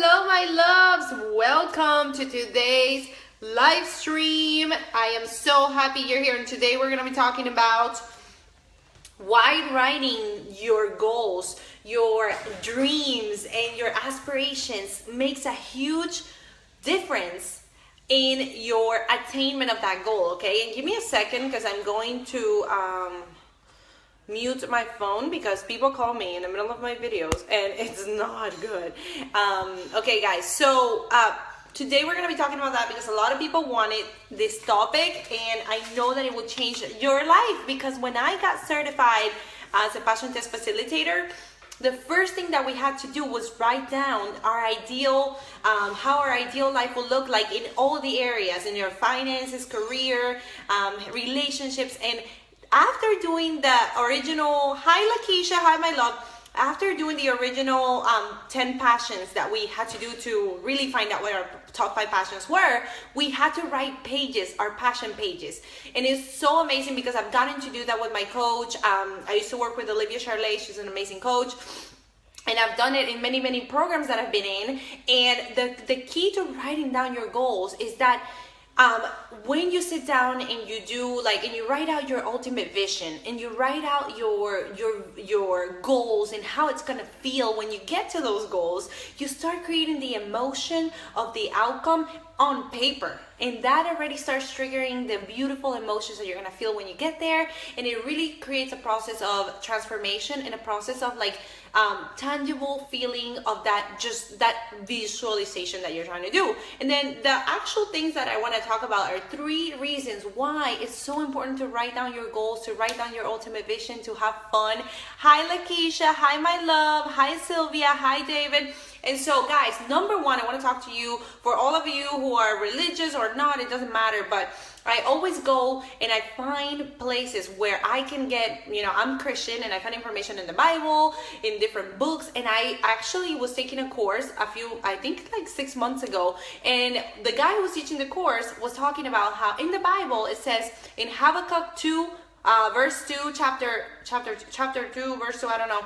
Hello, my loves. Welcome to today's live stream. I am so happy you're here, and today we're going to be talking about why writing your goals, your dreams, and your aspirations makes a huge difference in your attainment of that goal. Okay, and give me a second because I'm going to mute my phone because people call me in the middle of my videos and it's not good. Okay guys, so today we're going to be talking about that because a lot of people wanted this topic, and I know that it will change your life, because when I got certified as a passion test facilitator, the first thing that we had to do was write down our ideal, how our ideal life will look like in all the areas, in your finances, career, relationships. And after doing the original, hi Lakeisha, hi my love, after doing the original 10 passions that we had to do to really find out what our top 5 passions were, we had to write pages, our passion pages. And it's so amazing because I've gotten to do that with my coach. I used to work with Olivia Charlet, she's an amazing coach. And I've done it in many programs that I've been in. And the key to writing down your goals is that when you sit down and you do and you write out your ultimate vision, and you write out your goals and how it's gonna feel when you get to those goals, you start creating the emotion of the outcome on paper, and that already starts triggering the beautiful emotions that you're gonna feel when you get there. And it really creates a process of transformation and a process of tangible feeling of that visualization that you're trying to do. And then the actual things that I want to talk about are 3 reasons why it's so important to write down your goals, to write down your ultimate vision, to have fun. Hi Lakeisha, hi my love, hi Sylvia, hi David. And so guys, number 1, I want to talk to you, for all of you who are religious or not, it doesn't matter, but I always go and I find places where I can get, I'm Christian, and I find information in the Bible, in different books. And I actually was taking a course I think 6 months ago, and the guy who was teaching the course was talking about how in the Bible it says in Habakkuk 2 verse 2, chapter 2 verse 2, I don't know,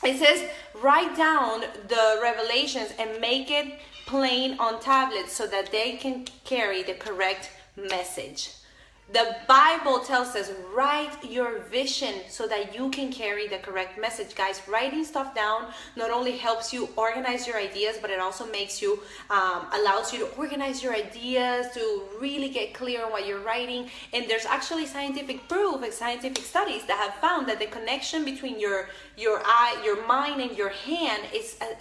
it says write down the revelations and make it plain on tablets so that they can carry the correct message. The Bible tells us write your vision so that you can carry the correct message. Guys, writing stuff down not only helps you organize your ideas, but it also makes you allows you to organize your ideas, to really get clear on what you're writing. And there's actually scientific proof and scientific studies that have found that the connection between your eye, your mind, and your hand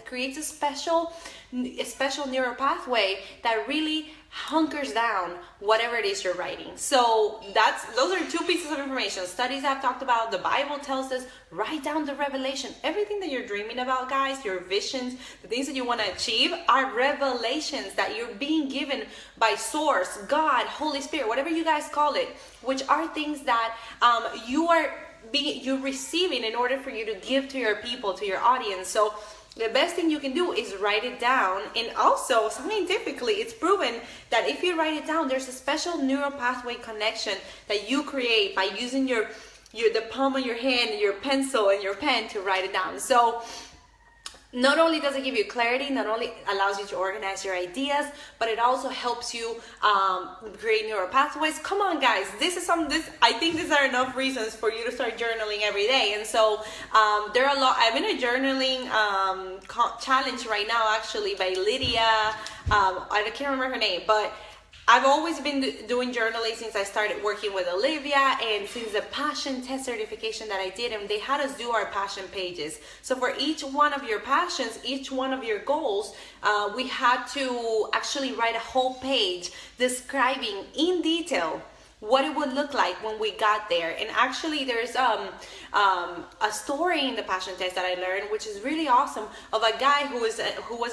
creates a special neural pathway that really hunkers down whatever it is you're writing. So those are 2 pieces of information. Studies have talked about, the Bible tells us, write down the revelation. Everything that you're dreaming about, guys, your visions, the things that you want to achieve are revelations that you're being given by Source, God, Holy Spirit, whatever you guys call it, which are things that you're receiving in order for you to give to your people, to your audience. So the best thing you can do is write it down. And also, scientifically, it's proven that if you write it down, there's a special neural pathway connection that you create by using the palm of your hand, your pencil, and your pen to write it down. So not only does it give you clarity, not only allows you to organize your ideas, but it also helps you create neural pathways. Come on, guys, I think these are enough reasons for you to start journaling every day. And so there are a lot. I'm in a journaling challenge right now, actually, by Lydia. I can't remember her name, but I've always been doing journaling since I started working with Olivia, and since the passion test certification that I did, and they had us do our passion pages. So for each one of your passions, each one of your goals, we had to actually write a whole page describing in detail what it would look like when we got there. And actually there's a story in the passion test that I learned, which is really awesome, of a guy who was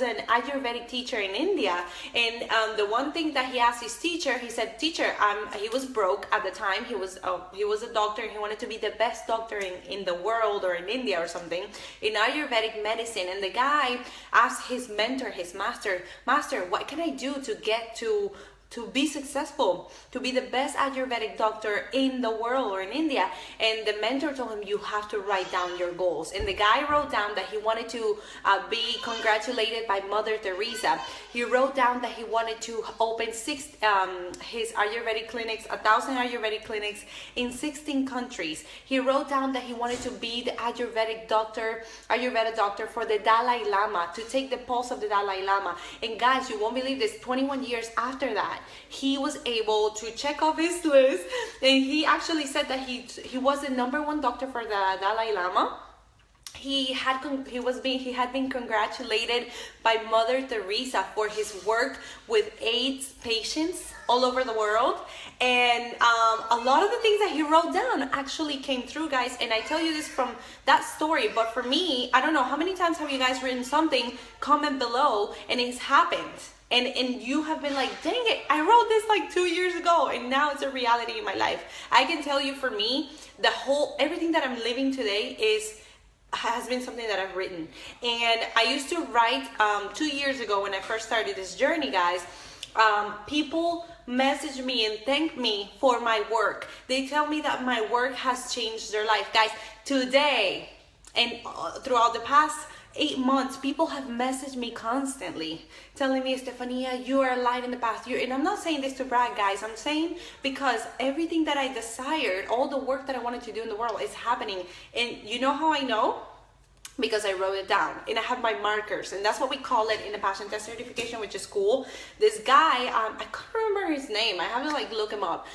an Ayurvedic teacher in India. And the one thing that he asked his teacher, he said, teacher, he was broke at the time, he was a doctor, and he wanted to be the best doctor in the world, or in India or something, in Ayurvedic medicine. And the guy asked his mentor, his master, what can I do to get to to be successful, to be the best Ayurvedic doctor in the world or in India. And the mentor told him, you have to write down your goals. And the guy wrote down that he wanted to be congratulated by Mother Teresa. He wrote down that he wanted to open his Ayurvedic clinics, 1,000 Ayurvedic clinics in 16 countries. He wrote down that he wanted to be the Ayurveda doctor for the Dalai Lama, to take the pulse of the Dalai Lama. And guys, you won't believe this, 21 years after that, he was able to check off his list, and he actually said that he was the #1 doctor for the Dalai Lama. He had been congratulated by Mother Teresa for his work with AIDS patients all over the world. And a lot of the things that he wrote down actually came through, guys. And I tell you this from that story, but for me, I don't know, how many times have you guys written something, comment below, and it's happened? And you have been like, dang it, I wrote this like 2 years ago, and now it's a reality in my life. I can tell you, for me, everything that I'm living today has been something that I've written. And I used to write 2 years ago when I first started this journey, guys. People message me and thank me for my work. They tell me that my work has changed their life. Guys, today and throughout the past 8 months, people have messaged me constantly telling me, Estefania, you are alive in the past year. And I'm not saying this to brag, guys. I'm saying because everything that I desired, all the work that I wanted to do in the world is happening. And you know how I know? Because I wrote it down, and I have my markers, and that's what we call it in the passion test certification, which is cool. This guy, I can't remember his name, I have to like look him up.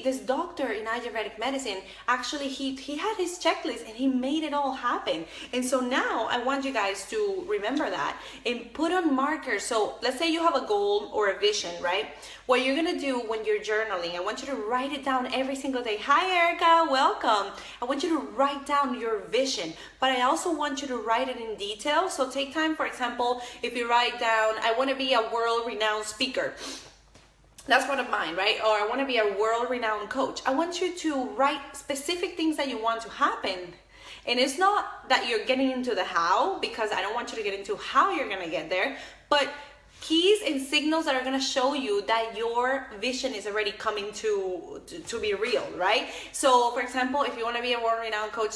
This doctor in Ayurvedic medicine, actually he had his checklist and he made it all happen. And so now I want you guys to remember that and put on markers. So let's say you have a goal or a vision, right? What you're gonna do when you're journaling, I want you to write it down every single day. Hi Erica, welcome. I want you to write down your vision, but I also want you to write it in detail. So take time, for example, if you write down, I want to be a world-renowned speaker. That's one of mine, right? Or I want to be a world-renowned coach. I want you to write specific things that you want to happen. And it's not that you're getting into the how, because I don't want you to get into how you're going to get there, but keys and signals that are going to show you that your vision is already coming to be real, right? So for example, if you want to be a world-renowned coach,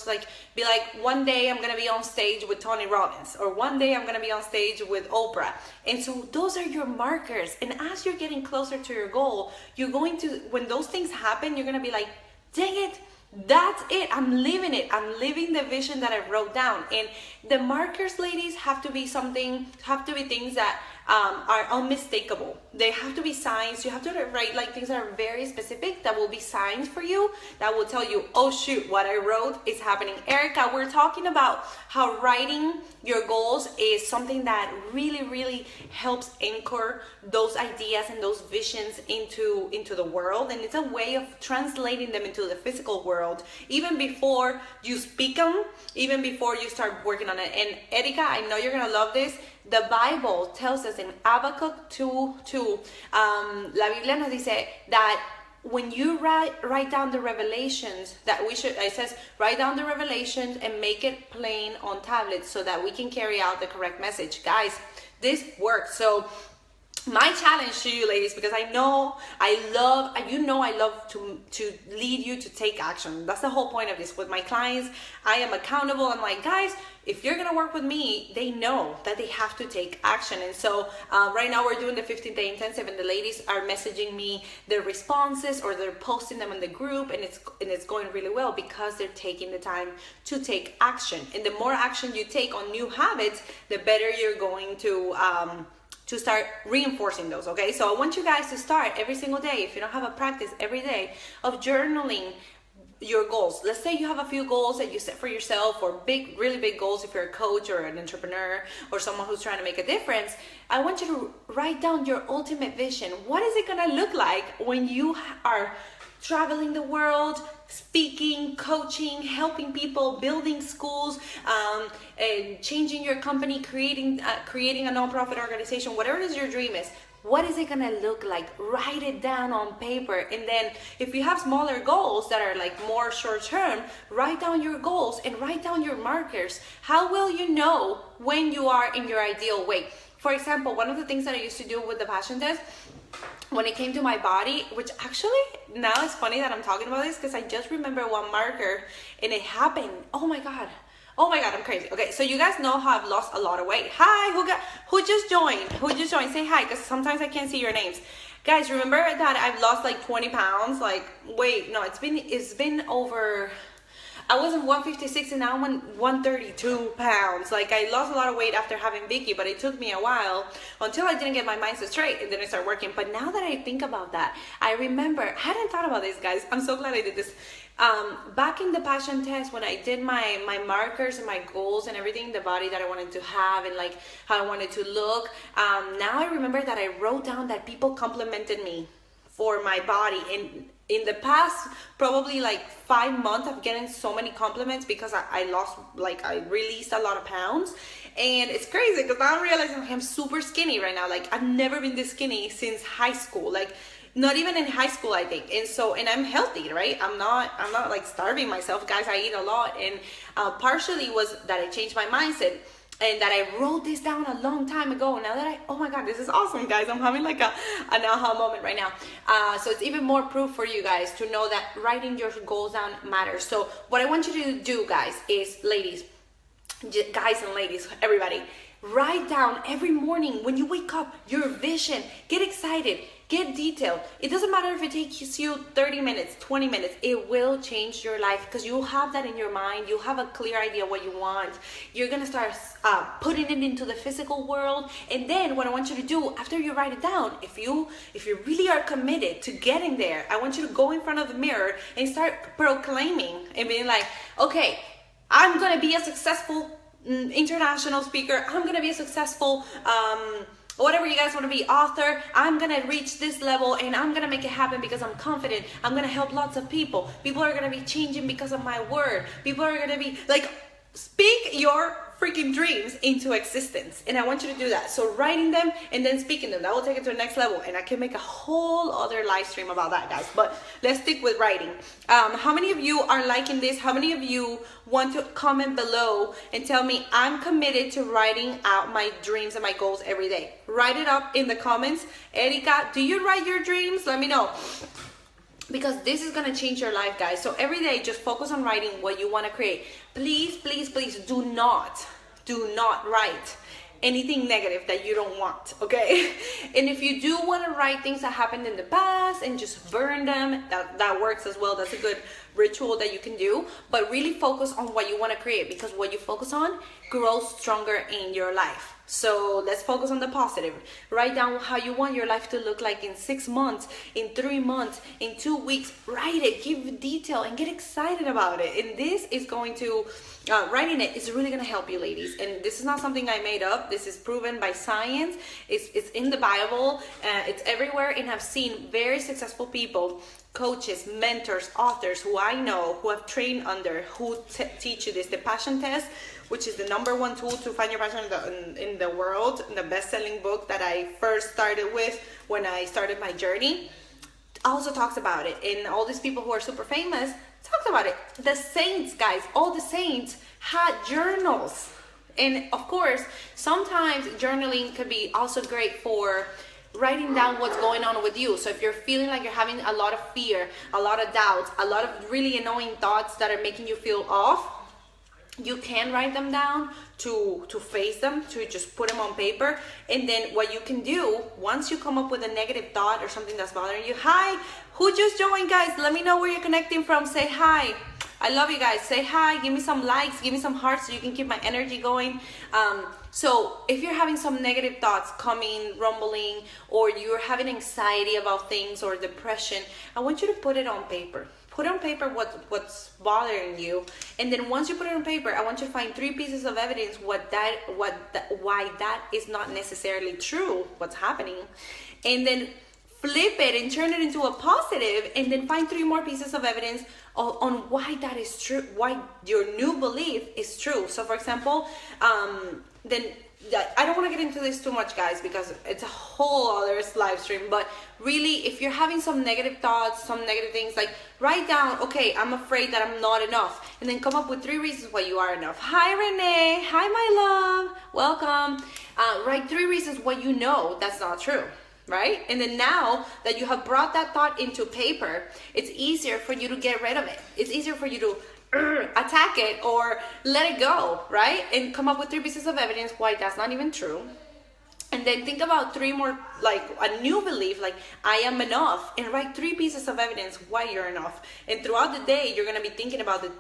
be like, one day I'm going to be on stage with Tony Robbins, or one day I'm going to be on stage with Oprah. And so those are your markers. And as you're getting closer to your goal, you're going to, when those things happen, you're going to be like, dang it, that's it, I'm living it. I'm living the vision that I wrote down. And the markers, ladies, have to be things that are unmistakable. They have to be signs. You have to write like things that are very specific, that will be signs for you, that will tell you, oh shoot, what I wrote is happening. Erica, we're talking about how writing your goals is something that really, really helps anchor those ideas and those visions into the world. And it's a way of translating them into the physical world, even before you speak them, even before you start working on it. And Erica, I know you're gonna love this. The Bible tells us in Habakkuk 2:2, la Biblia nos dice that when you write down the revelations, it says, write down the revelations and make it plain on tablets so that we can carry out the correct message. Guys, this works. So my challenge to you, ladies, because I love to lead you to take action. That's the whole point of this. With my clients, I am accountable. I'm like, guys, if you're gonna work with me, they know that they have to take action. And so right now we're doing the 15-day intensive, and the ladies are messaging me their responses, or they're posting them in the group, and it's going really well because they're taking the time to take action. And the more action you take on new habits, the better you're going to start reinforcing those. Okay, so I want you guys to start every single day, if you don't have a practice every day, of journaling your goals. Let's say you have a few goals that you set for yourself, or really big goals if you're a coach or an entrepreneur or someone who's trying to make a difference. I want you to write down your ultimate vision. What is it gonna look like when you are traveling the world, speaking, coaching, helping people, building schools, and changing your company, creating a nonprofit organization, whatever it is your dream is? What is it gonna look like? Write it down on paper. And then if you have smaller goals that are like more short term, write down your goals and write down your markers. How will you know when you are in your ideal weight? For example, one of the things that I used to do with the passion test, when it came to my body, which actually now it's funny that I'm talking about this because I just remember one marker and it happened. Oh my god, I'm crazy. Okay, so you guys know how I've lost a lot of weight. Hi, who just joined? Say hi, because sometimes I can't see your names. Guys, remember that I've lost like 20 pounds? Like, wait, no, it's been over. I was in 156 and now I'm 132 pounds. Like, I lost a lot of weight after having Vicky, but it took me a while until I didn't get my mindset straight, and then I started working. But now that I think about that, I remember, I hadn't thought about this, guys. I'm so glad I did this. Back in the passion test, when I did my markers and my goals and everything, the body that I wanted to have and like how I wanted to look, now I remember that I wrote down that people complimented me for my body. And in the past probably like 5 months, I've gotten so many compliments because I lost, like, I released a lot of pounds. And it's crazy because now I'm realizing I'm super skinny right now. Like, I've never been this skinny since high school. Like, not even in high school, I think. And I'm healthy, right? I'm not like starving myself, guys. I eat a lot. And partially was that I changed my mindset and that I wrote this down a long time ago. Now that oh my god, this is awesome, guys. I'm having like an aha moment right now. So it's even more proof for you guys to know that writing your goals down matters. So what I want you to do, guys, is, ladies, guys and ladies, everybody, write down every morning when you wake up your vision. Get excited. Get detailed. It doesn't matter if it takes you 30 minutes, 20 minutes. It will change your life because you'll have that in your mind. You'll have a clear idea what you want. You're going to start putting it into the physical world. And then what I want you to do after you write it down, if you really are committed to getting there, I want you to go in front of the mirror and start proclaiming and being like, okay, I'm going to be a successful international speaker. I'm going to be a successful whatever you guys want to be, author. I'm gonna reach this level and I'm gonna make it happen because I'm confident. I'm gonna help lots of people. People are gonna be changing because of my word. People are gonna be like, speak your freaking dreams into existence. And I want you to do that. So writing them and then speaking them, that will take it to the next level. And I can make a whole other live stream about that, guys. But let's stick with writing. How many of you are liking this? How many of you want to comment below and tell me, I'm committed to writing out my dreams and my goals every day? Write it up in the comments. Erika, do you write your dreams? Let me know. Because this is going to change your life, guys. So every day, just focus on writing what you want to create. Please, please, please do not write anything negative that you don't want, okay? And if you do want to write things that happened in the past and just burn them, that works as well. That's a good ritual that you can do. But really focus on what you want to create, because what you focus on grows stronger in your life. So let's focus on the positive. Write down how you want your life to look like in 6 months, in 3 months, in 2 weeks. Write it, give detail, and get excited about it. And this is going to, writing it is really going to help you, ladies. And this is not something I made up. This is proven by science. It's in the Bible. It's everywhere. And I've seen very successful people, coaches, mentors, authors who I know, who have trained under, who teach you this. The passion test, which is the #1 tool to find your passion in the world, the best-selling book that I first started with when I started my journey, also talks about it. And all these people who are super famous talked about it. The saints, guys, all the saints had journals. And of course, sometimes journaling could be also great for writing down what's going on with you. So if you're feeling like you're having a lot of fear, a lot of doubts, a lot of really annoying thoughts that are making you feel off, you can write them down to face them, to just put them on paper. And then what you can do, once you come up with a negative thought or something that's bothering you, hi, who just joined, guys? Let me know where you're connecting from. Say hi. I love you guys. Say hi, give me some likes, give me some hearts so you can keep my energy going. So if you're having some negative thoughts coming, rumbling, or you're having anxiety about things or depression, I want you to put it on paper. Put on paper what's bothering you, and then once you put it on paper, I want you to find 3 pieces of evidence why that is not necessarily true, what's happening, and then flip it and turn it into a positive, and then find 3 more pieces of evidence on why that is true, why your new belief is true. So for example, then I don't want to get into this too much, guys, because it's a whole other live stream. But really, if you're having some negative thoughts, some negative things, like write down, okay, I'm afraid that I'm not enough, and then come up with 3 reasons why you are enough. Hi, Renee. Hi, my love. Welcome. Write 3 reasons why you know that's not true. right? And then now that you have brought that thought into paper, it's easier for you to get rid of it. It's easier for you to attack it or let it go, right? And come up with 3 pieces of evidence why that's not even true. And then think about 3 more, like a new belief, like I am enough, and write 3 pieces of evidence why you're enough. And throughout the day, you're going to be thinking about the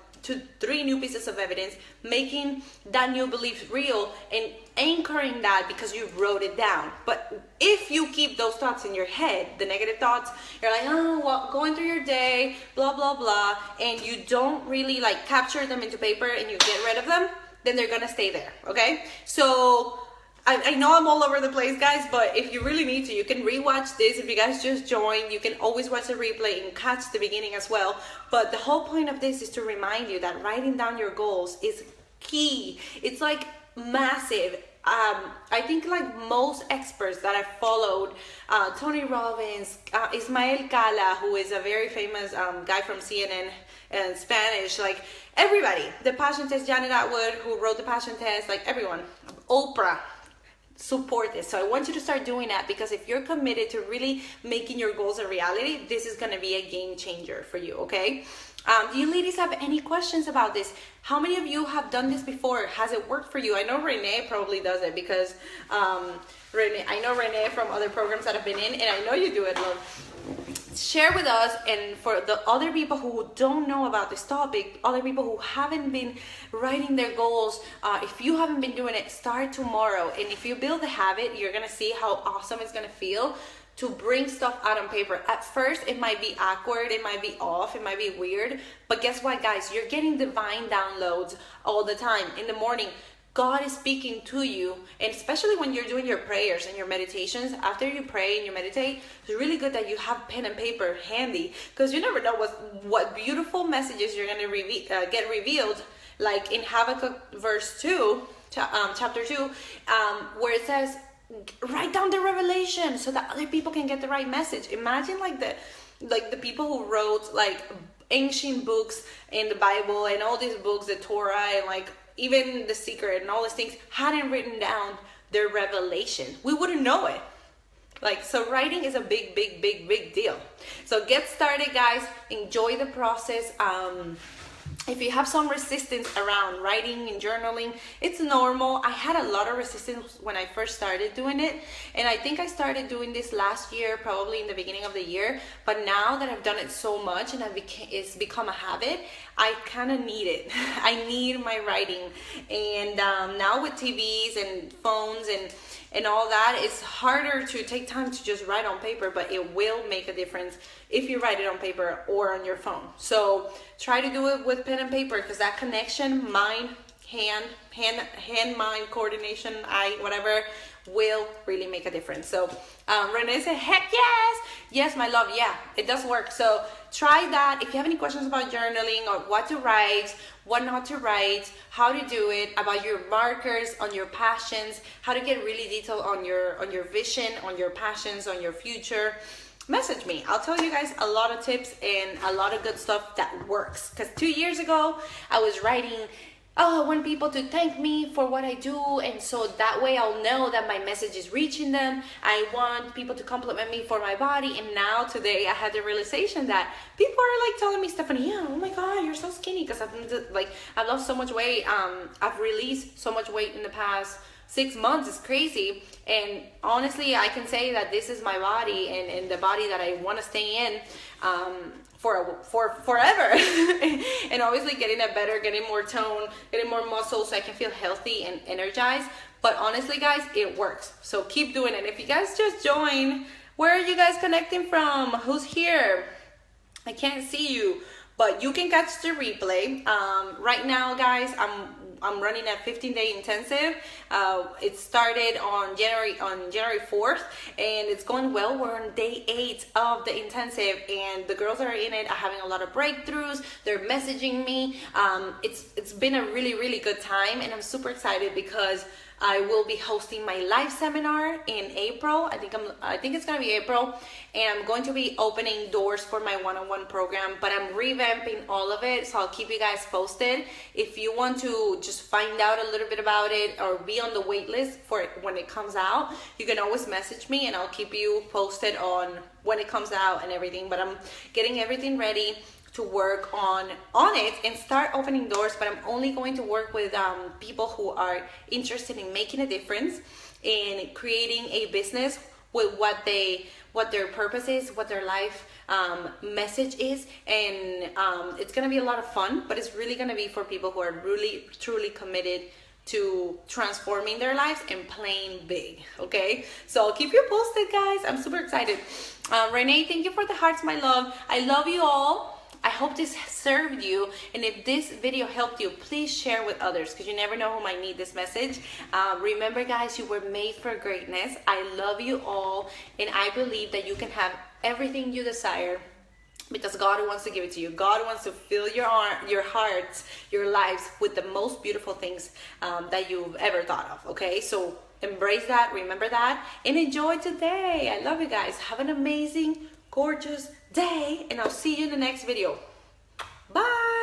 3 new pieces of evidence, making that new belief real and anchoring that because you wrote it down. But if you keep those thoughts in your head, the negative thoughts, you're like, oh, well, going through your day, blah, blah, blah, and you don't really like capture them into paper and you get rid of them, then they're going to stay there, okay? So I know I'm all over the place, guys, but if you really need to, you can rewatch this. If you guys just joined, you can always watch the replay and catch the beginning as well. But the whole point of this is to remind you that writing down your goals is key. It's like massive. I think like most experts that I've followed, Tony Robbins, Ismael Cala, who is a very famous guy from CNN and Spanish, like everybody, the Passion Test, Janet Atwood, who wrote the Passion Test, like everyone, Oprah, support this. So I want you to start doing that, because if you're committed to really making your goals a reality, this is going to be a game changer for you, okay? Do you ladies have any questions about this? How many of you have done this before? Has it worked for you? I know Renee probably does it, because I know Renee from other programs that I've been in, and I know you do it, love. Share with us, and for the other people who don't know about this topic, other people who haven't been writing their goals, if you haven't been doing it, start tomorrow. And if you build a habit, you're gonna see how awesome it's gonna feel to bring stuff out on paper. At first, it might be awkward, it might be off, it might be weird, but guess what, guys? You're getting divine downloads all the time. In the morning, God is speaking to you, and especially when you're doing your prayers and your meditations, after you pray and you meditate, it's really good that you have pen and paper handy, because you never know what beautiful messages you're going to get revealed, like in Habakkuk verse 2, chapter 2, where it says, write down the revelation so that other people can get the right message. Imagine like the people who wrote like ancient books in the Bible and all these books, the Torah, and like even The Secret and all these things, hadn't written down their revelation. We wouldn't know it. Like, so writing is a big, big, big, big deal. So get started, guys. Enjoy the process. If you have some resistance around writing and journaling, it's normal. I had a lot of resistance when I first started doing it, and I think I started doing this last year, probably in the beginning of the year. But now that I've done it so much and it's become a habit, I kind of need it. I need my writing, and now with TVs and phones and all that, it's harder to take time to just write on paper, but it will make a difference if you write it on paper or on your phone. So try to do it with pen and paper, because that connection, mind, hand, mind, coordination, eye, whatever, will really make a difference. So Renee said, heck yes. Yes, my love. Yeah, it does work. So try that. If you have any questions about journaling or what to write, what not to write, how to do it, about your markers, on your passions, how to get really detailed on your vision, on your passions, on your future, message me. I'll tell you guys a lot of tips and a lot of good stuff that works. Because 2 years ago, I was writing, oh, I want people to thank me for what I do, and so that way I'll know that my message is reaching them. I want people to compliment me for my body. And now today I had the realization that people are like telling me, Estefania, oh my God, you're so skinny, because I've lost so much weight. I've released so much weight in the past 6 months. It's crazy. And honestly, I can say that this is my body and the body that I want to stay in for forever. And obviously getting it better, getting more tone, getting more muscle, so I can feel healthy and energized. But honestly, guys, it works. So keep doing it. If you guys just joined, where are you guys connecting from? Who's here? I can't see you, but you can catch the replay. Right now, guys, I'm running a 15-day intensive. It started on January 4th, and it's going well. We're on day 8 of the intensive, and the girls that are in it are having a lot of breakthroughs. They're messaging me. It's been a really, really good time, and I'm super excited because I will be hosting my live seminar in April. I think it's gonna be April, and I'm going to be opening doors for my one-on-one program, but I'm revamping all of it, so I'll keep you guys posted. If you want to just just find out a little bit about it or be on the wait list for it when it comes out, you can always message me and I'll keep you posted on when it comes out and everything. But I'm getting everything ready to work on it and start opening doors. But I'm only going to work with people who are interested in making a difference, in creating a business with what their purpose is, what their life message is. And it's gonna be a lot of fun, but it's really gonna be for people who are really truly committed to transforming their lives and playing big. Okay, so I'll keep you posted, guys. I'm super excited. Renee, thank you for the hearts, my love. I love you all. I hope this served you, and if this video helped you, please share with others, because you never know who might need this message. Remember, guys, you were made for greatness. I love you all, and I believe that you can have everything you desire because God wants to give it to you. God wants to fill your hearts, your lives with the most beautiful things that you've ever thought of. Okay, so embrace that, remember that, and enjoy today. I love you guys. Have an amazing, gorgeous day, and I'll see you in the next video. Bye.